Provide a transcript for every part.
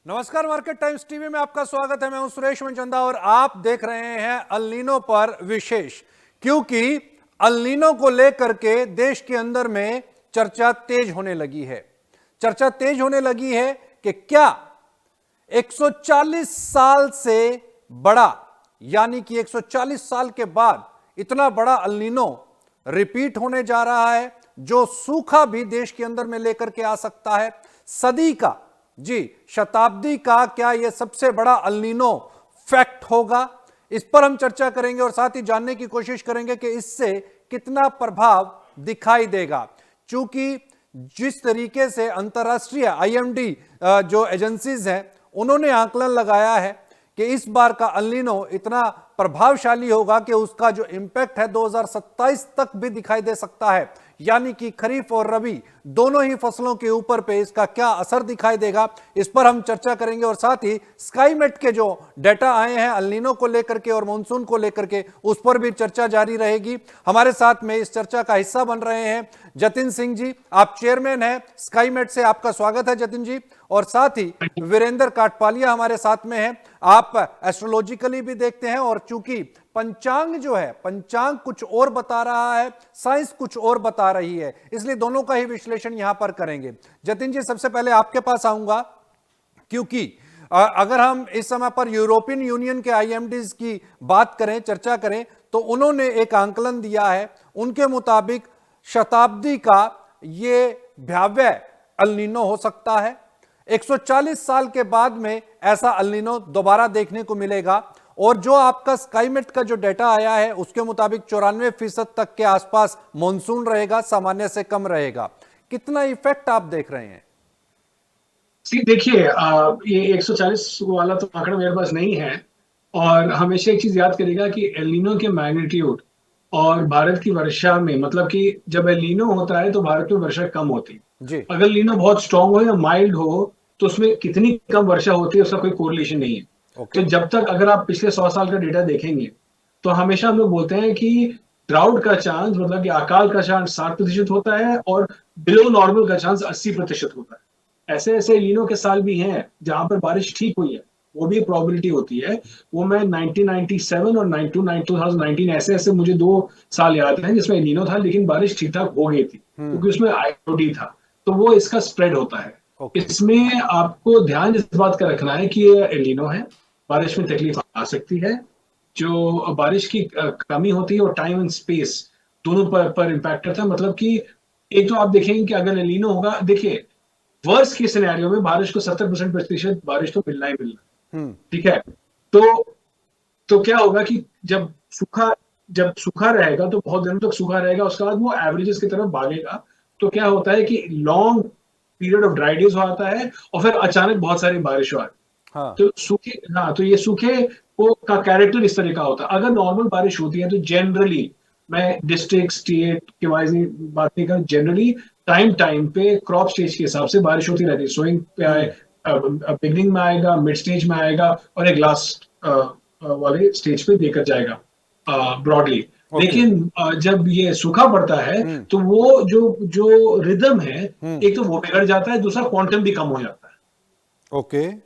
नमस्कार, market times TV में आपका स्वागत है। मैं हूं सुरेश मनचंदा और आप देख रहे हैं अल नीनो पर विशेष, क्योंकि अल नीनो को लेकर के देश के अंदर में चर्चा तेज होने लगी है। चर्चा तेज होने लगी है कि क्या 140 साल से बड़ा, यानी कि 140 साल के बाद इतना बड़ा अल नीनो रिपीट होने जा रहा है, जो सूखा भी देश के अंदर में लेकर के आ सकता है। सदी का, जी शताब्दी का क्या यह सबसे बड़ा अल नीनो फैक्ट होगा? इस पर हम चर्चा करेंगे और साथ ही जानने की कोशिश करेंगे कि इससे कितना प्रभाव दिखाई देगा। चूंकि जिस तरीके से अंतर्राष्ट्रीय आईएमडी जो एजेंसीज हैं, उन्होंने आकलन लगाया है कि इस बार का अल नीनो इतना प्रभावशाली होगा कि उसका जो इंपैक्ट है 2027 तक भी दिखाई दे सकता है। यानी कि खरीफ और रबी दोनों ही फसलों के ऊपर पे इसका क्या असर दिखाई देगा, इस पर हम चर्चा करेंगे। और साथ ही स्काईमेट के जो डेटा आए हैं अल नीनो को लेकर के और मानसून को लेकर के, उस पर भी चर्चा जारी रहेगी। हमारे साथ में इस चर्चा का हिस्सा बन रहे हैं जतिन सिंह जी, आप चेयरमैन हैं स्काईमेट से, आपका स्वागत है जतिन जी। और साथ ही वीरेंद्र काटपालिया हमारे साथ में हैं, आप एस्ट्रोलॉजिकली भी देखते हैं और चूंकि पंचांग जो है, पंचांग कुछ और बता रहा है, साइंस कुछ और बता रही है, इसलिए दोनों का ही विश्लेषण यहां पर करेंगे। जतिन जी, सबसे पहले आपके पास आऊंगा, क्योंकि अगर हम इस समय पर यूरोपियन यूनियन के आईएमडीज की बात करें, चर्चा करें, तो उन्होंने एक आंकलन दिया है। उनके मुताबिक शताब्दी का ये भयावह अल नीनो हो सकता है। 140 साल के बाद में ऐसा अल नीनो दोबारा देखने को मिलेगा। और जो आपका स्काईमेट का जो डेटा आया है, उसके मुताबिक 94% तक के आसपास मॉनसून रहेगा, सामान्य से कम रहेगा। कितना इफेक्ट आप देख रहे हैं? देखिए, ये 140 वाला तो आंकड़ा मेरे पास नहीं है। और हमेशा एक चीज याद करिएगा कि एल नीनो के मैग्नीट्यूड और भारत की वर्षा में, मतलब कि जब एल नीनो होता है तो भारत में वर्षा कम होती है। जी। अगर एल नीनो बहुत स्ट्रांग हो या माइल्ड हो तो उसमें कितनी कम वर्षा होती है उसका कोई कोरिलेशन नहीं है। तो ओके। जब तक, अगर आप पिछले 100 साल का डेटा देखेंगे तो हमेशा हम लोग बोलते हैं कि ड्राउट का चांस, मतलब कि अकाल का चांस 60% होता है और बिलो नॉर्मल का चांस 80% होता है। ऐसे ऐसे लीनो के साल भी हैं जहां पर बारिश ठीक हुई है, वो भी प्रोबेबिलिटी होती है। वो मैं 1997 और 2019 ऐसे ऐसे मुझे 2 साल याद हैं जिसमें लीनो था लेकिन बारिश ठीक ठाक हो गई थी क्योंकि उसमें आईओडी था। तो वो इसका स्प्रेड होता है। ओके। इसमें आपको ध्यान इस बात का रखना है कि ये एलिनो है, बारिश में तकलीफ आ सकती है। जो बारिश की कमी होती है और टाइम एंड स्पेस दोनों पर इम्पैक्ट करता है। मतलब कि एक तो आप देखेंगे कि अगर एलिनो होगा, देखिए वर्स्ट के सिनेरियो में बारिश को 70% बारिश तो मिलना ही मिलना, हम्म। ठीक है। तो क्या होगा कि जब सूखा रहेगा तो बहुत दिनों तक सूखा रहेगा, उसके बाद वो एवरेजेस की तरफ भागेगा। तो क्या होता है कि long period of dry days आता है और फिर अचानक बहुत सारी बारिश हो आती है। हाँ। तो सूखे, हाँ, तो ये सूखे को का कैरेक्टर इस तरह का होता है। अगर नॉर्मल बारिश होती है तो जनरली, मैं डिस्ट्रिक्ट स्टेट के वाइज बात नहीं कर, जनरली टाइम टाइम पे क्रॉप स्टेज के हिसाब से बारिश होती रहती है। सोइंग पे आए, बिगनिंग में आएगा, मिड स्टेज में आएगा और एक लास्ट वाले स्टेज पे देकर जाएगा ब्रॉडली। ओके। लेकिन जब ये सूखा पड़ता है हम्म। तो वो जो जो रिदम है, हम्म। एक तो वो बिगड़ जाता है, दूसरा क्वांटम भी कम हो जाता है। ओके। तो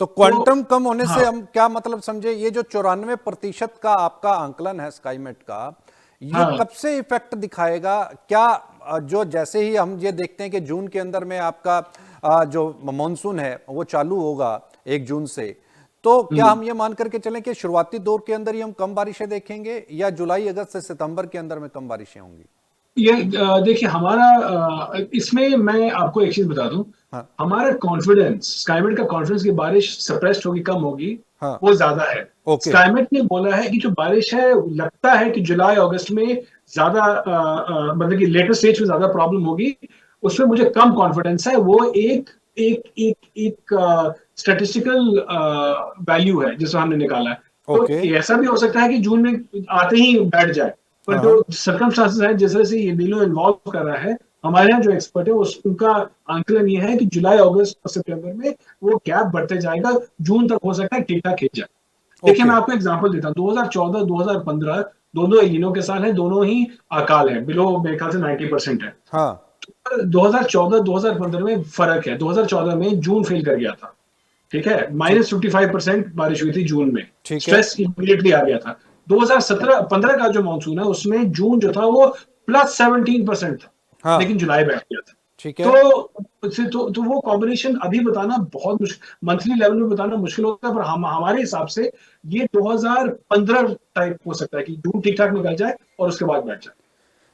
तो क्वांटम कम होने से हाँ, हम क्या मतलब समझे? ये जो 94% का आपका आंकलन है स्काईमेट का, ये हाँ, कब से इफेक्ट दिखाएगा? क्या जो जैसे ही हम ये देखते हैं कि जून के अंदर में आपका जो मॉनसून है वो चालू होगा 1 जून से, तो क्या हम ये मान करके चलें कि शुरुआती दौर के अंदर ही हम कम बारिशें देखेंगे, या जुलाई अगस्त से सितंबर के अंदर में कम बारिशें होंगी? ये देखिए हमारा, इसमें मैं आपको एक चीज बता दूं। हाँ। हमारा कॉन्फिडेंस, स्काईमेट का कॉन्फिडेंस कि बारिश सप्रेस्ड होगी, कम होगी, हाँ। वो ज्यादा है। ओके। स्काईमेट ने बोला है कि जो बारिश है, लगता है कि जुलाई अगस्त में ज्यादा, मतलब कि लेटर स्टेज में ज्यादा प्रॉब्लम होगी। उसमें मुझे कम कॉन्फिडेंस है। वो एक एक एक एक स्टैटिस्टिकल वैल्यू है जिसको हमने निकाला है। तो ओके। ऐसा भी हो सकता है कि जून में आते ही बैठ जाए। पर हाँ। जो हाँ। सर्कमस्टांसेस है, जिस तरह से ये बिलो इन्वॉल्व कर रहा है, हमारे यहाँ जो एक्सपर्ट है उनका आंकलन ये है कि जुलाई अगस्त और सितंबर में वो गैप बढ़ते जाएगा, जून तक हो सकता है ठीक ठाक खिंच जाए। देखिए ओके। मैं आपको एग्जांपल देता हूँ, 2014 2015 दोनों एलिनो के साल हैं, दोनों ही अकाल है, बिलो मेरे ख्याल से 90% है। हाँ। 2014 2015 में फर्क है, 2014 में जून फेल कर गया था, ठीक है, -55% बारिश हुई थी जून में। ठीक है। स्ट्रेस इमीडिएटली आ गया था। 2017-15 का जो मानसून है उसमें जून जो था वो +17% था, हाँ। लेकिन जुलाई बैठ गया था। ठीक है। तो वो कॉम्बिनेशन अभी बताना बहुत मुश्किल, मंथली लेवल में बताना मुश्किल होता है, पर हमारे हिसाब से ये 2015 टाइप हो सकता है कि जून ठीक ठाक निकल जाए और उसके बाद बैठ जाए।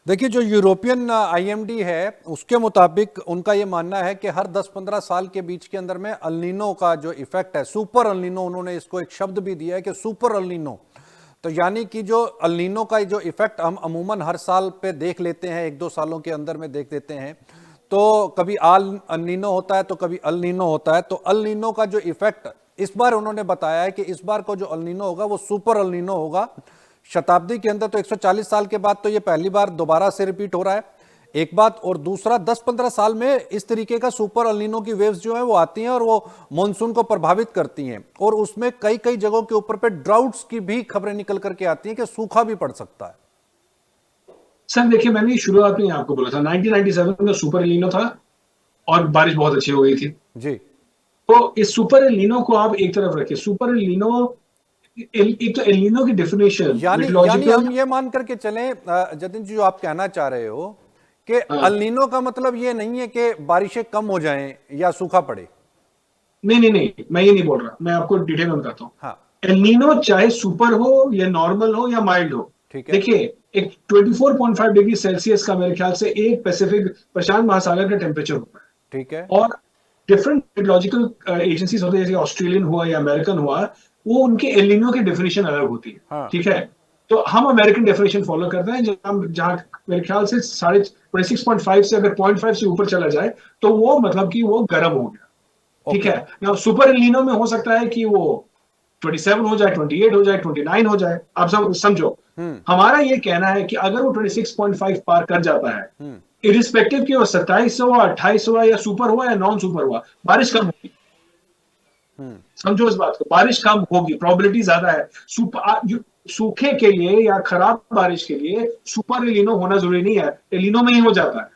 देखिए, जो यूरोपियन आईएमडी है उसके मुताबिक उनका ये मानना है कि हर 10-15 साल के बीच के अंदर में अल्नीनो का जो इफेक्ट है, सुपर अल्नीनो, उन्होंने इसको एक शब्द भी दिया है कि सुपर अल्नीनो, तो यानी कि जो अल्नीनो का जो इफेक्ट हम अमूमन हर साल पे देख लेते हैं, 1-2 सालों के अंदर में देख लेते हैं, तो कभी अल्नीनो होता है तो कभी अल्नीनो होता है। तो अल्नीनो का जो इफेक्ट इस बार उन्होंने बताया है कि इस बार को जो अल्नीनो होगा वो सुपर अल्नीनो होगा। शताब्दी के अंदर तो 140 साल के बाद तो ये पहली बार दोबारा से रिपीट हो रहा है, एक बात। और दूसरा, 10-15 साल में इस तरीके का सुपर अल्नीनो की वेव्स जो है वो आती हैं और वो मॉनसून को प्रभावित करती हैं, और उसमें कई कई जगहों के ऊपर पे ड्राउट्स की भी खबरें निकल करके आती हैं कि सूखा भी पड़ सकता है। सर देखिए, मैंने शुरुआत में आपको बोला था 1997 में सुपर एलिनो था और बारिश बहुत अच्छी हो गई थी। जी। तो इस सुपर एलिनो को आप एक तरफ रखिए। सुपर एलिनो, एक तो एलिनो की डेफिनेशन यानी यानी मेट्रोलॉजिकल। हम ये मान करके चलें, जतिन जी, जो आप कहना चाह रहे हो कि हाँ, अल्नीनो का मतलब ये नहीं है कि बारिशें कम हो जाएं या सूखा पड़े। नहीं नहीं नहीं, मैं ये नहीं बोल रहा, मैं आपको डिटेल में बताता हूँ। हाँ। एलिनो चाहे सुपर हो या नॉर्मल हो या माइल्ड हो, ठीक है। देखिए एक 24.5 डिग्री सेल्सियस का मेरे ख्याल से एक पैसिफिक प्रशांत महासागर का टेम्परेचर होता है। ठीक है। और डिफरेंट मेट्रोलॉजिकल एजेंसीज होते हैं, जैसे ऑस्ट्रेलियन हुआ या अमेरिकन हुआ, वो उनके एलिनो की डेफिनेशन अलग होती है। हाँ। ठीक है, तो हम अमेरिकन डेफिनेशन फॉलो करते हैं, जहां मेरे ख्याल से 26.5 से अगर 0.5 से ऊपर चला जाए तो वो मतलब कि वो गर्म हो गया। ठीक ओके। है ना, सुपर एलिनो में हो सकता है कि वो 27 हो जाए, 28 हो जाए, 29 हो जाए। आप समझो, हम्म। हमारा ये कहना है कि अगर वो 26.5 पार कर जाता है, हम्म। इरिस्पेक्टिव कि वो 27 हुआ, 28 हुआ या सुपर हुआ या नॉन सुपर हुआ, बारिश कम होगी। हम्म। समझो इस बात को, बारिश कम होगी, प्रोबेबिलिटी ज्यादा है। सूखे के लिए या खराब बारिश के लिए सुपर एलिनो होना जरूरी नहीं है, एलिनो में ही हो जाता है।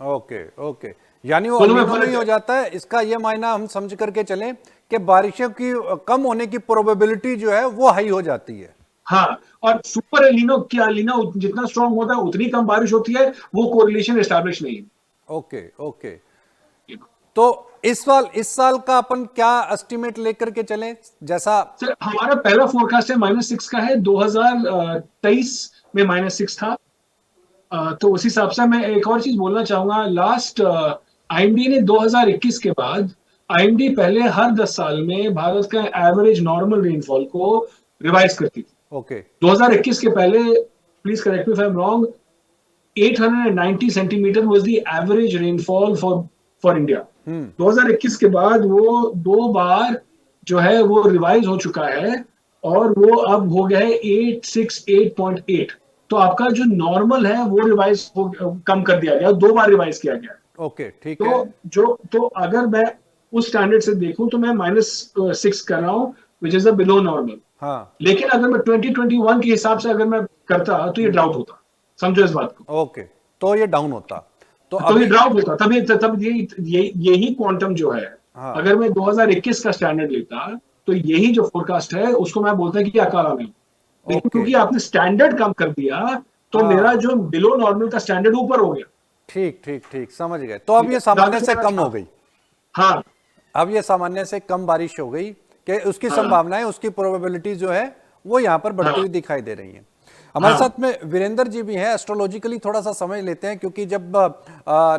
ओके। ओके। यानी वो दोनों में अल्नीनो में ही फर्क हो है। जाता है, इसका ये मायना हम समझ करके चलें कि बारिशों की कम होने की प्रोबेबिलिटी जो है वो हाई हो जाती है। हाँ, और सुपर एलिनो की एलिनो जितना स्ट्रांग होता है उतनी कम बारिश होती है, वो कोरिलेशन एस्टैब्लिश नहीं है। ओके। ओके। तो इस साल का अपन क्या एस्टिमेट लेकर के चलें, जैसा। सर हमारा पहला फोरकास्ट है -6 का है। 2023 में -6 था। तो उस हिसाब से मैं एक और चीज बोलना चाहूंगा। लास्ट आईएमडी ने 2021 के बाद, आईएमडी पहले हर 10 साल में भारत का एवरेज नॉर्मल रेनफॉल को रिवाइज करती थी। ओके। 2021 के पहले, please correct me if I am wrong, 890 centimetre was the average rainfall for India. 2021 के बाद वो 2 बार जो है वो रिवाइज हो चुका है, और वो अब हो गया है 868.8। तो आपका जो नॉर्मल है वो रिवाइज कम कर दिया गया, 2 बार रिवाइज किया गया। ओके। ठीक है। तो अगर मैं उस स्टैंडर्ड से देखूं तो मैं -6 कर रहा हूं, which is the below normal. हाँ। लेकिन अगर मैं 2021 के हिसाब से अगर मैं करता तो ये ड्राउट होता। समझो इस बात को। ओके। तो ये डाउन होता। तो तो ये अभी। ड्राउट होता, तब यही क्वांटम जो है, हाँ। अगर मैं 2021 का स्टैंडर्ड लेता तो यही जो फोरकास्ट है उसको मैं बोलता कि अकाला में। लेकिन ओके। क्योंकि आपने स्टैंडर्ड कम कर दिया, तो मेरा हाँ। जो बिलो नॉर्मल का स्टैंडर्ड ऊपर हो गया। ठीक ठीक ठीक, समझ गए। तो अब ठीक ये है, सामान्य दादा से मेरा कम हो गई। हाँ अब ये सामान्य से कम बारिश हो गई कि उसकी हाँ संभावनाएं, उसकी प्रोबेबिलिटी जो है वो यहां पर बढ़ती हाँ हुई दिखाई दे रही हैं। हमारे हाँ साथ में वीरेंद्र जी भी हैं। एस्ट्रोलॉजिकली थोड़ा सा समझ लेते हैं, क्योंकि जब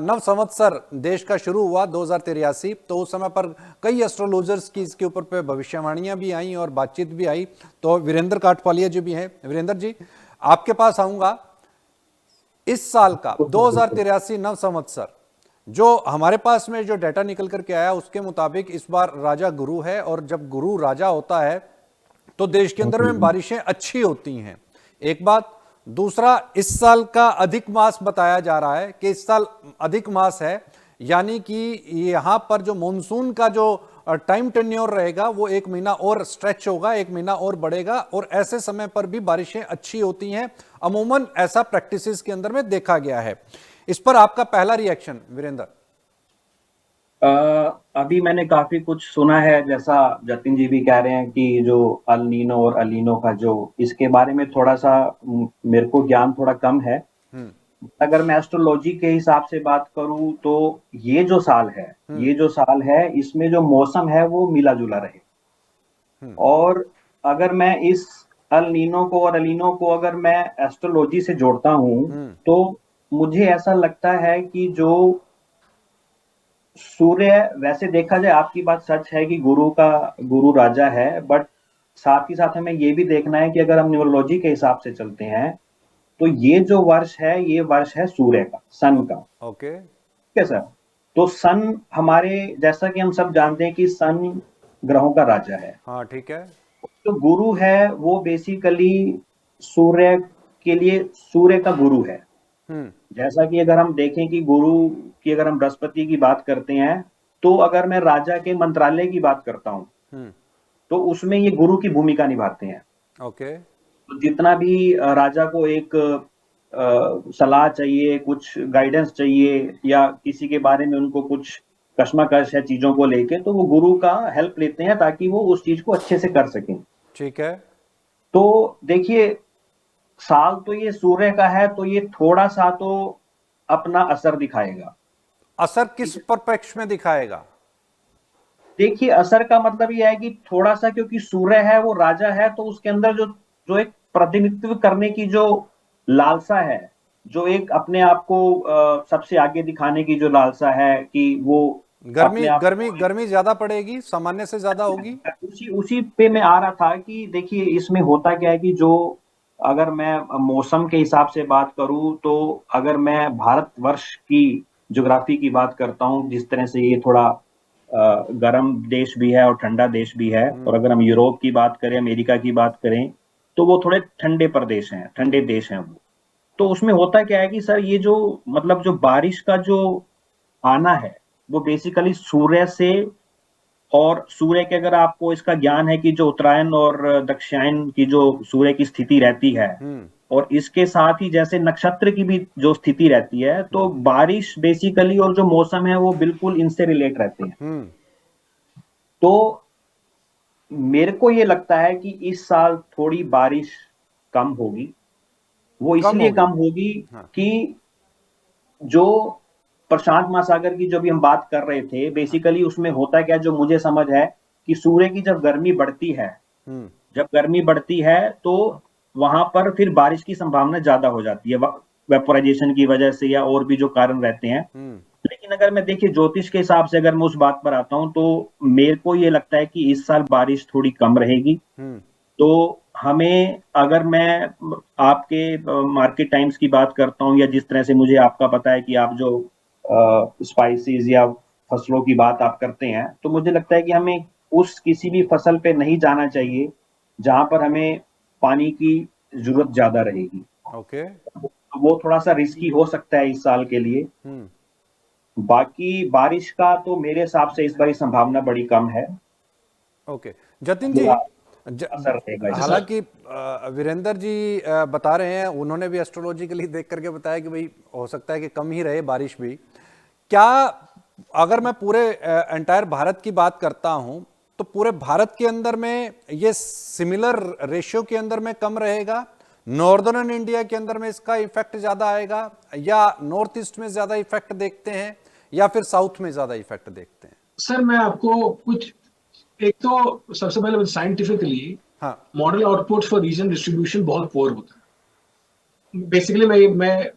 नव संवत्सर देश का शुरू हुआ 2083, तो उस समय पर कई एस्ट्रोलॉजर्स की इसके ऊपर पे भविष्यवाणियां भी आई और बातचीत भी आई। तो वीरेंद्र काठपालिया जी भी हैं। वीरेंद्र जी, आपके पास आऊंगा। इस साल का 2083 नव संवत्सर, जो हमारे पास में जो डाटा निकल करके आया उसके मुताबिक इस बार राजा गुरु है, और जब गुरु राजा होता है तो देश के अंदर में बारिशें अच्छी होती हैं, एक बात। दूसरा, इस साल का अधिक मास बताया जा रहा है कि इस साल अधिक मास है, यानी कि यहां पर जो मॉनसून का जो टाइम टेन्योर रहेगा वो 1 महीना और स्ट्रेच होगा, 1 महीना और बढ़ेगा, और ऐसे समय पर भी बारिशें अच्छी होती हैं। अमूमन ऐसा प्रैक्टिसेस के अंदर में देखा गया है। इस पर आपका पहला रिएक्शन वीरेंद्र। अभी मैंने काफी कुछ सुना है, जैसा जतिन जी भी कह रहे हैं कि जो अल नीनो और अलीनो का जो, इसके बारे में थोड़ा सा मेरे को ज्ञान थोड़ा कम है। अगर मैं एस्ट्रोलॉजी के हिसाब से बात करूं तो ये जो साल है इसमें जो मौसम है वो मिला जुला रहे। और अगर मैं इस अल नीनो को और अलीनो को अगर मैं एस्ट्रोलॉजी से जोड़ता हूं तो मुझे ऐसा लगता है कि जो सूर्य, वैसे देखा जाए आपकी बात सच है कि गुरु राजा है, बट साथ ही साथ हमें ये भी देखना है कि अगर हम न्यूमरोलॉजी के हिसाब से चलते हैं तो ये जो वर्ष है ये वर्ष है सूर्य का, सन का। ओके। ठीक है सर। तो सन हमारे, जैसा कि हम सब जानते हैं कि सन ग्रहों का राजा है। हाँ ठीक है। तो गुरु है वो बेसिकली सूर्य के लिए, सूर्य का गुरु है। जैसा कि अगर हम देखें कि गुरु की, अगर हम बृहस्पति की बात करते हैं तो अगर मैं राजा के मंत्रालय की बात करता हूं तो उसमें ये गुरु की भूमिका निभाते हैं। ओके। तो जितना भी राजा को एक सलाह चाहिए, कुछ गाइडेंस चाहिए, या किसी के बारे में उनको कुछ कश्मकश है चीजों को लेके, तो वो गुरु का हेल्प लेते हैं ताकि वो उस चीज को अच्छे से कर सकें। ठीक है। तो देखिए, साल तो ये सूर्य का है तो ये थोड़ा सा तो अपना असर दिखाएगा। असर किस परिप्रेक्ष्य में दिखाएगा? देखिए, असर का मतलब ये है कि थोड़ा सा, क्योंकि सूर्य है वो राजा है तो उसके अंदर जो जो एक प्रतिनिधित्व करने की जो लालसा है, जो एक अपने आप को सबसे आगे दिखाने की जो लालसा है कि वो गर्मी अपने आप गर्मी को, गर्मी ज्यादा पड़ेगी, सामान्य से ज्यादा होगी? उसी उसी पे मैं आ रहा था कि देखिए इसमें होता क्या है कि जो, अगर मैं मौसम के हिसाब से बात करूं तो अगर मैं भारतवर्ष की ज्योग्राफी की बात करता हूं, जिस तरह से ये थोड़ा गर्म देश भी है और ठंडा देश भी है, और अगर हम यूरोप की बात करें, अमेरिका की बात करें, तो वो थोड़े ठंडे प्रदेश हैं, ठंडे देश हैं वो। तो उसमें होता क्या है कि सर ये जो, मतलब जो बारिश का जो आना है वो बेसिकली सूर्य से, और सूर्य के, अगर आपको इसका ज्ञान है कि जो उत्तरायण और दक्षिणायन की जो सूर्य की स्थिति रहती है, और इसके साथ ही जैसे नक्षत्र की भी जो स्थिति रहती है, तो बारिश बेसिकली और जो मौसम है वो बिल्कुल इनसे रिलेट रहते हैं। तो मेरे को ये लगता है कि इस साल थोड़ी बारिश कम होगी। वो इसलिए कम होगी कि जो प्रशांत महासागर की जो भी हम बात कर रहे थे, बेसिकली उसमें होता क्या, जो मुझे समझ है कि सूर्य की जब गर्मी बढ़ती है, जब गर्मी बढ़ती है तो वहां पर फिर बारिश की संभावना ज्यादा हो जाती है, वेपोराइजेशन की वजह से या और भी जो कारण रहते हैं। लेकिन अगर मैं देखिए ज्योतिष के हिसाब से अगर मैं उस बात पर आता हूं तो मेरे को ये लगता है कि इस साल बारिश थोड़ी कम रहेगी। तो हमें, अगर मैं आपके मार्केट टाइम्स की बात करता हूँ, या जिस तरह से मुझे आपका पता है कि आप जो स्पाइसेस या फसलों की बात आप करते हैं, तो मुझे लगता है कि हमें उस किसी भी फसल पे नहीं जाना चाहिए जहां पर हमें पानी की जरूरत ज्यादा रहेगी। ओके। वो थोड़ा सा रिस्की हो सकता है इस साल के लिए। बाकी बारिश का तो मेरे हिसाब से इस बार संभावना बड़ी कम है। ओके जतिन जी, हालांकि वीरेंद्र जी बता रहे हैं, उन्होंने भी एस्ट्रोलॉजिकली देख करके बताया कि भाई हो सकता है कि कम ही रहे बारिश भी। क्या अगर मैं पूरे एंटायर भारत की बात करता हूं तो पूरे भारत के अंदर में ये सिमिलर रेशियो के अंदर में कम रहेगा? नॉर्दर्न इंडिया के अंदर में इसका इफेक्ट ज्यादा आएगा, या नॉर्थ ईस्ट में ज्यादा इफेक्ट देखते हैं, या फिर साउथ में ज्यादा इफेक्ट देखते हैं? सर मैं आपको कुछ, एक तो सबसे पहले scientifically model output for region distribution बहुत पुअर होता है। बेसिकली मैं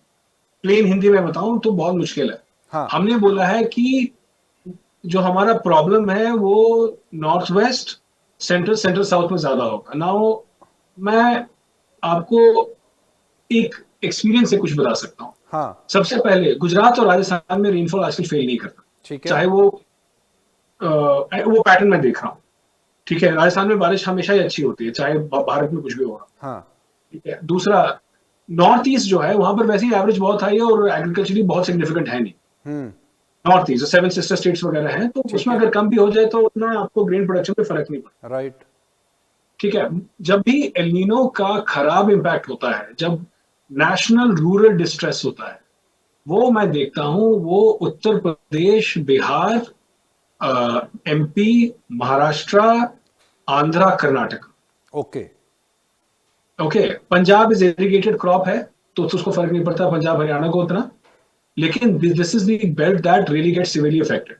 प्लेन हिंदी में बताऊं तो बहुत मुश्किल है। हमने बोला है कि जो हमारा प्रॉब्लम है वो नॉर्थ वेस्ट, सेंट्रल साउथ में ज्यादा होगा। नाउ मैं आपको एक एक्सपीरियंस से कुछ बता सकता हूँ। सबसे पहले गुजरात और राजस्थान में रेनफॉल आजकल फेल नहीं करता, चाहे वो पैटर्न में देख रहा हूँ। ठीक है, राजस्थान में बारिश हमेशा ही अच्छी होती है, चाहे भारत में कुछ भी हो रहा। ठीक है। दूसरा, नॉर्थ ईस्ट जो है वहां पर वैसे ही एवरेज बहुत हाई है और एग्रीकल्चरली बहुत सिग्निफिकेंट है नहीं। North east, seven sister states वगैरह हैं, तो उसमें अगर कम भी हो जाए तो उतना आपको ग्रेन प्रोडक्शन में फर्क नहीं पड़ता। राइट। ठीक है। जब भी एल नीनो का खराब इंपैक्ट होता है, जब नेशनल रूरल डिस्ट्रेस होता है, वो मैं देखता हूं वो Uttar Pradesh, Bihar MP, Maharashtra, Andhra, Karnataka. Okay. Okay, Punjab is irrigated crop है, तो उसको फर्क नहीं पड़ता पंजाब हरियाणा को उतना, लेकिन this is the belt that really get severely affected.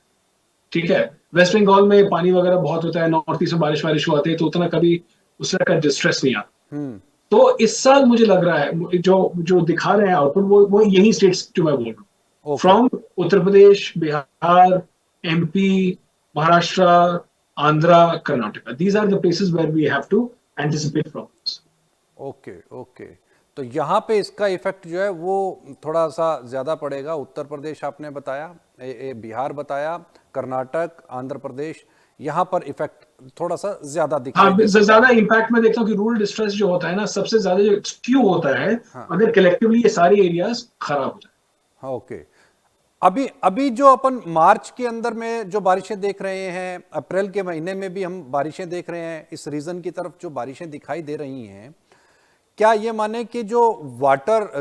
ठीक है, वेस्ट बंगाल में पानी वगैरह बहुत होता है, नॉर्थ ईस्ट में बारिश वारिश होती है, तो उतना कभी उस तरह का डिस्ट्रेस नहीं आता। तो इस साल मुझे लग रहा है जो जो दिखा रहे हैं आउटपुट, वो यही स्टेट्स जो मैं बोल रहा हूँ, okay. From Uttar Pradesh, Bihar, MP, Maharashtra, Andhra, Karnataka, these are the places where we have to anticipate problems. Okay okay. तो यहाँ पे इसका इफेक्ट जो है वो थोड़ा सा ज्यादा पड़ेगा। उत्तर प्रदेश आपने बताया, बिहार बताया, कर्नाटक, आंध्र प्रदेश, यहाँ पर इफेक्ट थोड़ा सा ज्यादा दिखाई हाँ, दे सकता ज्यादा है। इम्पैक्ट में देखता हूँ कि रूरल डिस्ट्रेस जो होता है ना, सबसे ज्यादा जो स्क्यू होता है, हाँ। अगर कलेक्टिवली ये सारे एरियाज खराब हो जाए। हाँ, ओके। अभी अभी जो अपन मार्च के अंदर में जो बारिशें देख रहे हैं, अप्रैल के महीने में भी हम बारिशें देख रहे हैं, इस रीजन की तरफ जो बारिशें दिखाई दे रही हैं, क्या ये माने कि जो वाटर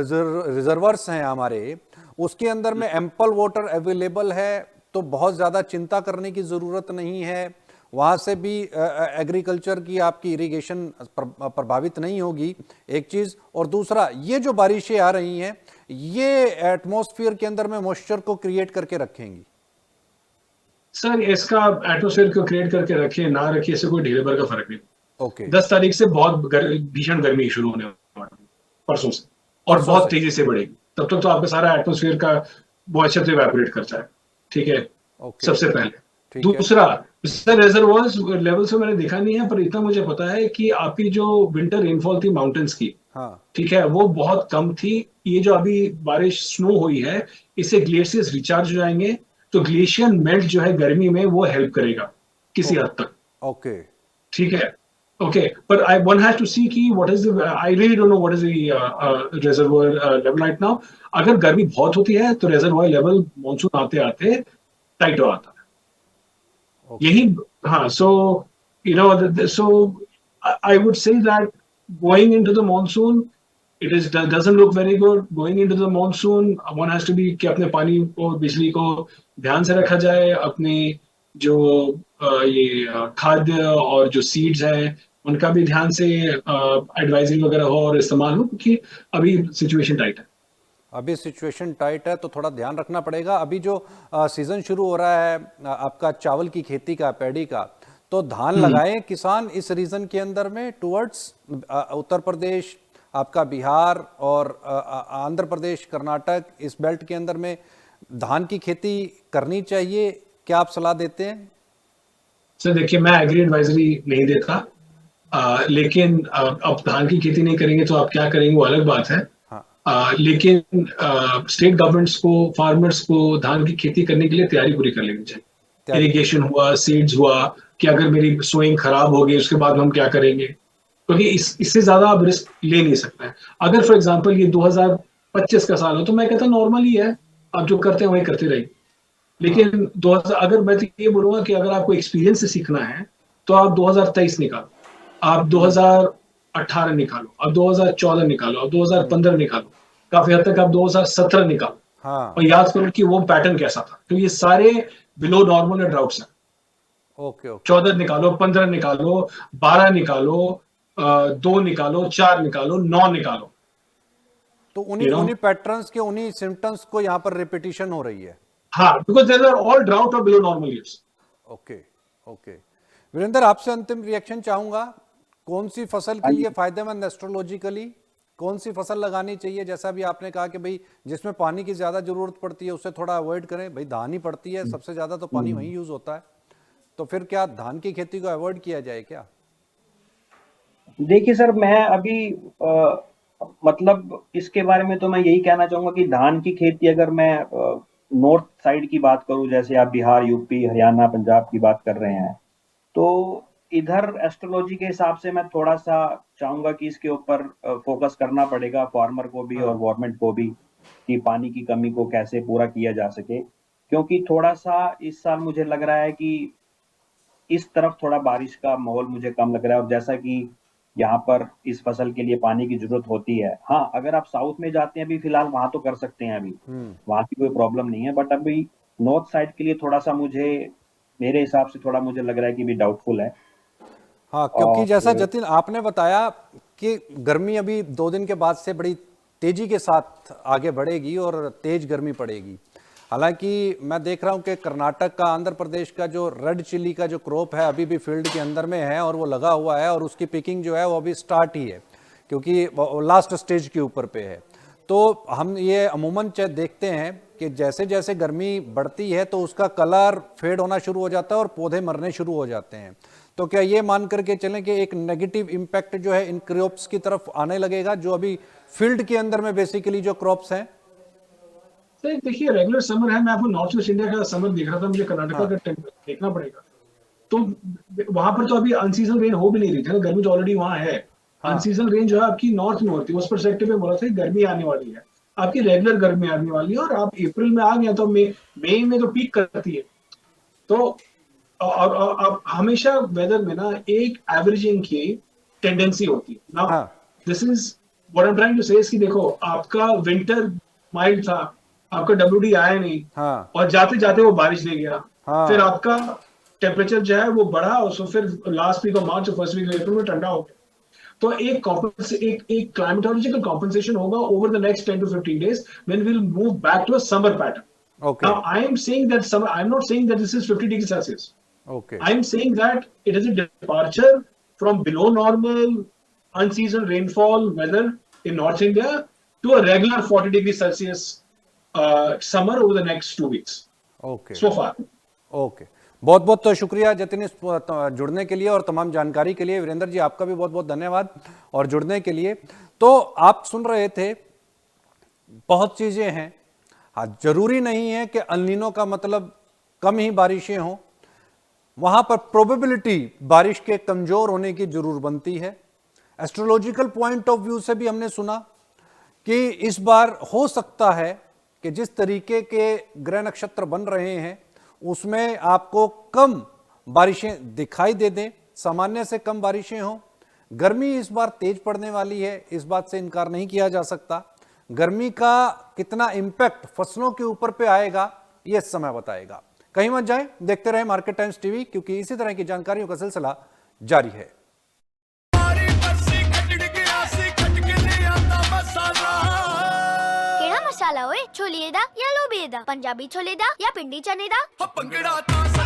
रिजर्वर्स हैं हमारे, उसके अंदर में एम्पल वाटर अवेलेबल है, तो बहुत ज्यादा चिंता करने की जरूरत नहीं है, वहां से भी एग्रीकल्चर की आपकी इरिगेशन प्रभावित नहीं होगी, एक चीज। और दूसरा, ये जो बारिशें आ रही हैं ये एटमॉस्फेयर के अंदर में मॉइस्चर को क्रिएट करके रखेंगी। सर, इसका एटमोसफेयर को क्रिएट करके रखिए ना रखिए, इससे कोई ढीले भर का फर्क नहीं। ओके। 10 तारीख से बहुत भीषण गर्मी शुरू होने वाली है, परसों से, और परसों बहुत से। तेजी से बढ़ेगी। तब तक तो आपका सारा एटमोसफेयर का मॉइस्चर तो इवेपोरेट करता है। ठीक है, ओके। सबसे पहले। ठीक है। दूसरा, सर रिजर्वोयर्स लेवल से मैंने देखा नहीं है, पर इतना मुझे पता है कि आपकी जो विंटर रेनफॉल थी माउंटेन्स की, हाँ। ठीक है, वो बहुत कम थी। ये जो अभी बारिश स्नो हुई है, इससे ग्लेशियर्स रिचार्ज हो जाएंगे, तो ग्लेशियर मेल्ट जो है गर्मी में, वो हेल्प करेगा किसी हद तक। ओके। ठीक है, ओके, पर आई वन हैज टू सी कि what is the, I really don't know what is the reservoir level right now. अगर गर्मी बहुत होती है तो रिजर्वोयर लेवल मानसून आते आते टाइट हो आता है। ओके। यही, हाँ, so you know, so I would say that going into the monsoon, it is doesn't look very good going into the monsoon. One has to be कि अपने पानी को, बिजली को ध्यान से रखा जाए, अपनी जो ये खाद्य और जो सीड्स हैं उनका भी ध्यान से एडवाइजरी वगैरह हो और इस्तेमाल हो, क्योंकि अभी सिचुएशन टाइट है। अभी सिचुएशन टाइट है तो थोड़ा ध्यान रखना पड़ेगा। अभी जो सीजन शुरू हो रहा है आपका चावल की खेती का, पैडी का, तो धान लगाएं किसान इस रीजन के अंदर में टुवर्ड्स उत्तर प्रदेश, आपका बिहार और आंध्र प्रदेश, कर्नाटक, इस बेल्ट के अंदर में धान की खेती करनी चाहिए। क्या आप सलाह देते हैं? सर देखिए, मैं एग्री एडवाइजरी नहीं देता, लेकिन अब धान की खेती नहीं करेंगे तो आप क्या करेंगे वो अलग बात है। हाँ। लेकिन स्टेट गवर्नमेंट्स को, फार्मर्स को धान की खेती करने के लिए तैयारी पूरी कर लेनी चाहिए। इरिगेशन हुआ, सीड्स हुआ, कि अगर मेरी सोइंग खराब हो गई उसके बाद हम क्या करेंगे, क्योंकि इससे ज्यादा आप रिस्क ले नहीं सकते हैं। अगर फॉर एग्जांपल ये 2025 का साल हो तो मैं कहता नॉर्मल ही है, आप जो करते हैं वही करते रहिए। लेकिन 2000, अगर मैं तो ये बोलूंगा कि अगर आपको एक्सपीरियंस से सीखना है तो आप 2023 निकालो, आप 2018 निकालो, आप 2014 निकालो, आप 2015 निकालो, काफी हद तक आप 2017 निकालो, हाँ। और याद करो कि वो पैटर्न कैसा था, क्योंकि ये सारे बिलो नॉर्मल ड्राउट्स हैं। Okay okay. 14 निकालो, 15 निकालो, 12 निकालो, 2 निकालो, 4 निकालो, 9 निकालो। तो उन्हीं उन्हीं पैटर्न्स के, उन्हीं सिम्टम्स को यहाँ पर रिपीटिशन हो रही है। हाँ, because there are all drought और below normal years. Okay okay. Virendra, आपसे अंतिम रिएक्शन चाहूंगा। कौन सी फसल के लिए फायदेमंद एस्ट्रोलॉजिकली, कौन सी फसल लगानी चाहिए? जैसा भी आपने कहा कि भाई जिसमें पानी की ज्यादा जरूरत पड़ती है उससे थोड़ा अवॉइड करें। भाई धान ही पड़ती है सबसे ज्यादा, तो पानी वहीं यूज होता है, तो फिर क्या धान की खेती को अवॉइड किया जाए क्या? देखिए सर, मैं अभी मतलब इसके बारे में तो मैं यही कहना चाहूंगा कि धान की खेती अगर मैं नॉर्थ साइड की बात करूं, जैसे आप बिहार, यूपी, हरियाणा, पंजाब की बात कर रहे हैं, तो इधर एस्ट्रोलॉजी के हिसाब से मैं थोड़ा सा चाहूंगा कि इसके ऊपर फोकस करना पड़ेगा फार्मर को भी और गवर्नमेंट को भी, कि पानी की कमी को कैसे पूरा किया जा सके। क्योंकि थोड़ा सा इस साल मुझे लग रहा है कि इस तरफ थोड़ा बारिश का माहौल मुझे कम लग रहा है, और जैसा कि यहाँ पर इस फसल के लिए पानी की जरूरत होती है। हाँ, अगर आप साउथ में जाते हैं अभी फिलहाल वहां तो कर सकते हैं, अभी वहां की कोई प्रॉब्लम नहीं है, बट अभी नॉर्थ साइड के लिए थोड़ा सा मुझे मेरे हिसाब से थोड़ा मुझे लग रहा है कि भी डाउटफुल है। हाँ, क्योंकि और जैसा जतिन आपने बताया कि गर्मी अभी 2 दिन के बाद से बड़ी तेजी के साथ आगे बढ़ेगी और तेज गर्मी पड़ेगी। हालांकि मैं देख रहा हूं कि कर्नाटक का, आंध्र प्रदेश का जो रेड चिली का जो क्रॉप है अभी भी फील्ड के अंदर में है और वो लगा हुआ है और उसकी पिकिंग जो है वो अभी स्टार्ट ही है, क्योंकि लास्ट स्टेज के ऊपर पे है। तो हम ये अमूमन देखते हैं कि जैसे जैसे गर्मी बढ़ती है तो उसका कलर फेड होना शुरू हो जाता है और पौधे मरने शुरू हो जाते हैं। तो क्या ये मान करके चलें कि एक नेगेटिव इम्पैक्ट जो है इन क्रॉप्स की तरफ आने लगेगा, जो अभी फील्ड के अंदर में बेसिकली जो क्रॉप्स हैं? सर देखिए, रेगुलर समर है, मैं आपको नॉर्थ वेस्ट इंडिया का समर दिख रहा था, मुझे कर्नाटका का टेम्परेचर देखना पड़ेगा। तो वहां पर तो अभी अनसीजन रेन हो भी नहीं रही थी ना, गर्मी तो ऑलरेडी वहां है। अनसीजन रेन जो है आपकी नॉर्थ में होती है, उस परस्पेक्टिव में बोला था गर्मी आने वाली है, आपकी रेगुलर गर्मी आने वाली है। और आप अप्रैल में आ गए तो मई में तो पीक करती है। तो और आप हमेशा वेदर में ना एक एवरेजिंग की टेंडेंसी होती है ना। हाँ। This is what I am trying to say, कि देखो आपका विंटर माइल्ड था, आपका डब्ल्यूडी आया नहीं, हाँ। और जाते जाते वो बारिश दे गया। हाँ। फिर आपका टेम्परेचर जो है वो बढ़ा, और सो फिर लास्ट वीक ऑफ मार्च और फर्स्ट वीक ऑफ अप्रैल में ठंडा हो गया। तो एक क्लाइमेटोलॉजिकल कॉम्पनसेशन होगा over the next 10 to 15 days when we'll move back to a summer pattern. Okay. Now I am saying that summer, I'm not saying that this is 50 degrees Celsius. Okay. I'm saying that it is a departure from below normal unseasonal rainfall weather in North India to a regular 40 degrees Celsius summer over the next 2 weeks. Okay. So far. Okay. बहुत बहुत तो शुक्रिया जतिन इस जुड़ने के लिए और तमाम जानकारी के लिए। वीरेंद्र जी आपका भी बहुत बहुत धन्यवाद और जुड़ने के लिए। तो आप सुन रहे थे, बहुत चीजें हैं। हाँ, जरूरी नहीं है कि अल्नीनो का मतलब कम ही बारिशें हों, वहां पर प्रोबेबिलिटी बारिश के कमजोर होने की जरूर बनती है। एस्ट्रोलॉजिकल पॉइंट ऑफ व्यू से भी हमने सुना कि इस बार हो सकता है कि जिस तरीके के ग्रह नक्षत्र बन रहे हैं उसमें आपको कम बारिशें दिखाई दे दें, सामान्य से कम बारिशें हों। गर्मी इस बार तेज पड़ने वाली है, इस बात से इनकार नहीं किया जा सकता। गर्मी का कितना इंपैक्ट फसलों के ऊपर पे आएगा यह समय बताएगा। कहीं मत जाएं, देखते रहे मार्केट टाइम्स टीवी, क्योंकि इसी तरह की जानकारियों का सिलसिला जारी है। मसाला ओए, छोलिए दा या लोबिए दा, पंजाबी छोले दा या पिंडी चने दा।